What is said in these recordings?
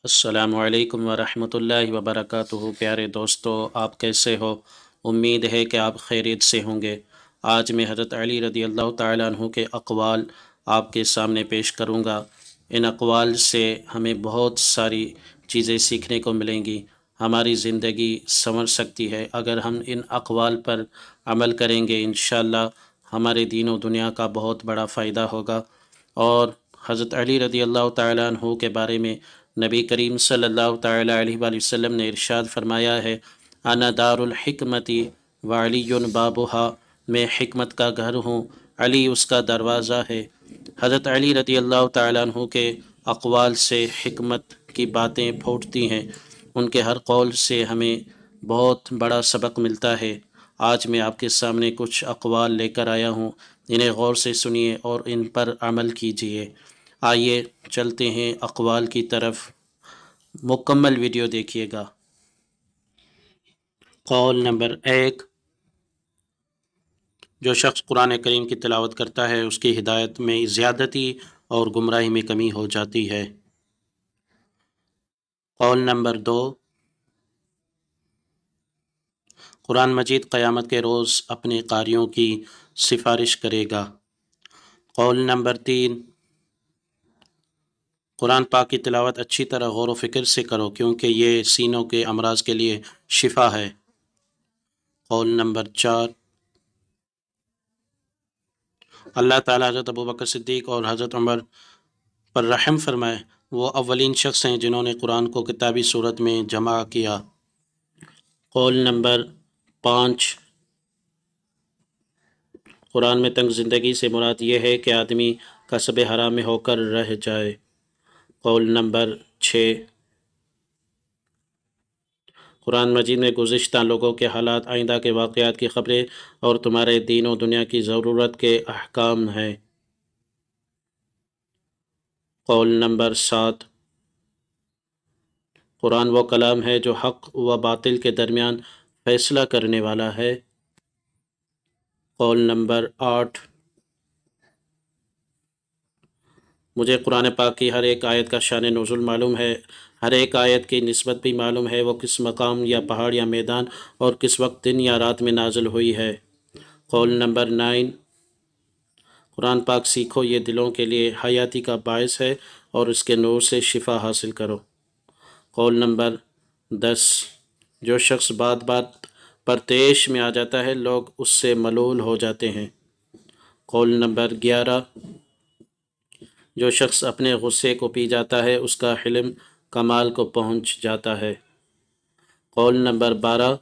अस्सलामु अलैकुम वरहमतुल्लाहि वबरकातुहू। प्यारे दोस्तों, आप कैसे हो? उम्मीद है कि आप खैरियत से होंगे। आज मैं हज़रत अली रज़ी अल्लाह तआला अन्हु के अक़वाल आपके सामने पेश करूँगा। इन अक़वाल से हमें बहुत सारी चीज़ें सीखने को मिलेंगी। हमारी ज़िंदगी संवर सकती है अगर हम इन अक़वाल पर अमल करेंगे। इंशाअल्लाह हमारे दीन व दुनिया का बहुत बड़ा फ़ायदा होगा। और हज़रत अली रज़ी अल्लाह तआला अन्हु के बारे में नबी करीम सल्लल्लाहु तआला अलैहि वसल्लम ने इरशाद फरमाया है, अना दारुल हिकमती व अलीयुन बाबुहा, मैं हिकमत का घर हूँ, अली उसका दरवाज़ा है। हज़रत अली रज़ी अल्लाह तआला अन्हु के अक़वाल से हिकमत की बातें फूटती हैं। उनके हर कौल से हमें बहुत बड़ा सबक मिलता है। आज मैं आपके सामने कुछ अक़वाल लेकर आया हूँ, इन्हें गौर से सुनिए और इन पर अमल कीजिए। आइए चलते हैं अक़वाल की तरफ, मुकम्मल वीडियो देखिएगा। कौल नंबर 1, जो शख्स कुरान करीम की तिलावत करता है उसकी हिदायत में ज़्यादती और गुमराही में कमी हो जाती है। कौल नंबर 2, कुरान मजीद क़यामत के रोज़ अपने कारियों की सिफारिश करेगा। कौल नंबर 3, कुरान पाक की तिलावत अच्छी तरह गौर व फ़िक्र से करो क्योंकि ये सीनों के अमराज के लिए शिफा है। कौल नंबर 4, अल्लाह ताला हज़रत अबू बकर सिद्दीक़ और हज़रत उमर पर रहम फरमाए, वो अव्वलीन शख्स हैं जिन्होंने कुरान को किताबी सूरत में जमा किया। कौल नंबर 5, कुरान में तंग ज़िंदगी से मुराद ये है कि आदमी कसब हराम में होकर रह जाए। कौल नंबर 6, कुरान मजीद में गुज़िश्ता लोगों के हालात, आइंदा के वाक़यात की ख़बरें और तुम्हारे दीन व दुनिया की ज़रूरत के अहकाम हैं। कौल नंबर 7, कुरान वो कलाम है जो हक़ व बातिल के दरमियान फ़ैसला करने वाला है। कौल नंबर 8, मुझे कुरान पाक की हर एक आयत का शान नुज़ुल मालूम है, हर एक आयत की निस्बत भी मालूम है, वो किस मकाम या पहाड़ या मैदान और किस वक्त दिन या रात में नाजिल हुई है। कौल नंबर 9, कुरान पाक सीखो, ये दिलों के लिए हयाती का बायस है और इसके नूर से शिफा हासिल करो। कौल नंबर 10, जो शख्स बात बात पर तेश में आ जाता है लोग उससे मलूल हो जाते हैं। कौल नंबर 11, जो शख्स अपने गुस्से को पी जाता है उसका हिल्म कमाल को पहुंच जाता है। कौल नंबर 12,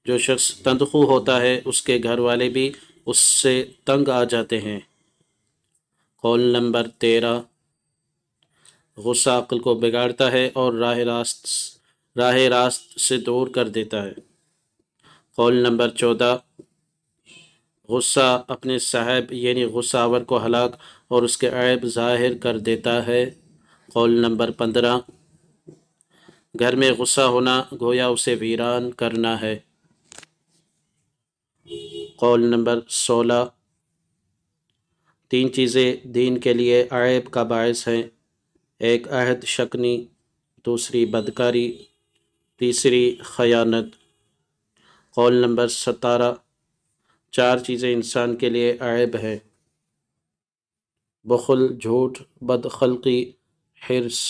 जो शख्स तंदखू होता है उसके घर वाले भी उससे तंग आ जाते हैं। कौल नंबर 13, गुस्सा अक्ल को बिगाड़ता है और राह रास्त से दूर कर देता है। कौल नंबर 14, गुस्सा अपने साहब यानी गुस्सावर को हलाक और उसके ऐब ज़ाहिर कर देता है। कौल नंबर 15, घर में गुस्सा होना गोया उसे वीरान करना है। कौल नंबर 16, तीन चीज़ें दीन के लिए ऐब का बायस हैं, एक अहद शकनी, दूसरी बदकारी, तीसरी खयानत। कौल नंबर 17, चार चीज़ें इंसान के लिए ऐब है, बखल, झूठ, बदखलकी, हिर्स।